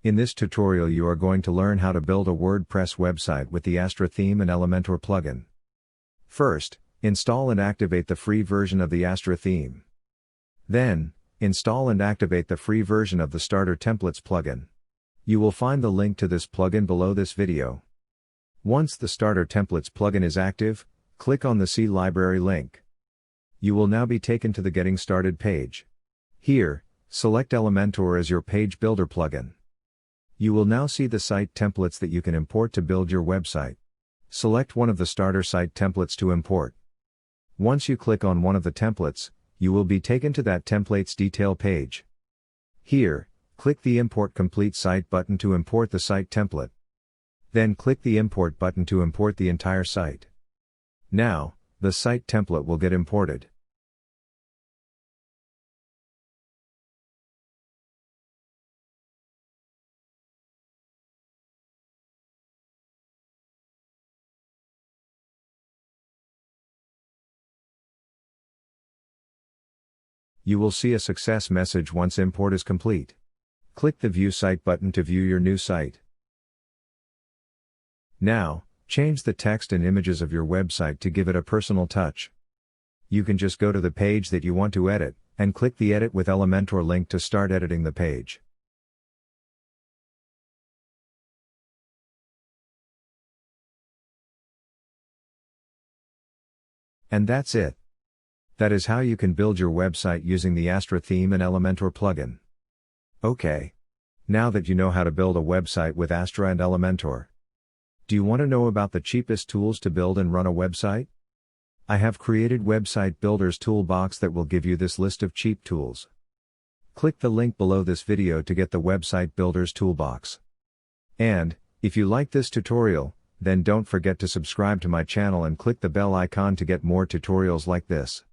In this tutorial you are going to learn how to build a WordPress website with the Astra theme and Elementor plugin. First, install and activate the free version of the Astra theme. Then, install and activate the free version of the Starter Templates plugin. You will find the link to this plugin below this video. Once the Starter Templates plugin is active, click on the C Library link. You will now be taken to the Getting Started page. Here, select Elementor as your page builder plugin. You will now see the site templates that you can import to build your website. Select one of the starter site templates to import. Once you click on one of the templates, you will be taken to that template's detail page. Here, click the Import Complete Site button to import the site template. Then click the Import button to import the entire site. Now, the site template will get imported. You will see a success message once import is complete. Click the View Site button to view your new site. Now, change the text and images of your website to give it a personal touch. You can just go to the page that you want to edit, and click the Edit with Elementor link to start editing the page. And that's it. That is how you can build your website using the Astra theme and Elementor plugin. Okay. Now that you know how to build a website with Astra and Elementor, do you want to know about the cheapest tools to build and run a website? I have created Website Builders Toolbox that will give you this list of cheap tools. Click the link below this video to get the Website Builders Toolbox. And, if you like this tutorial, then don't forget to subscribe to my channel and click the bell icon to get more tutorials like this.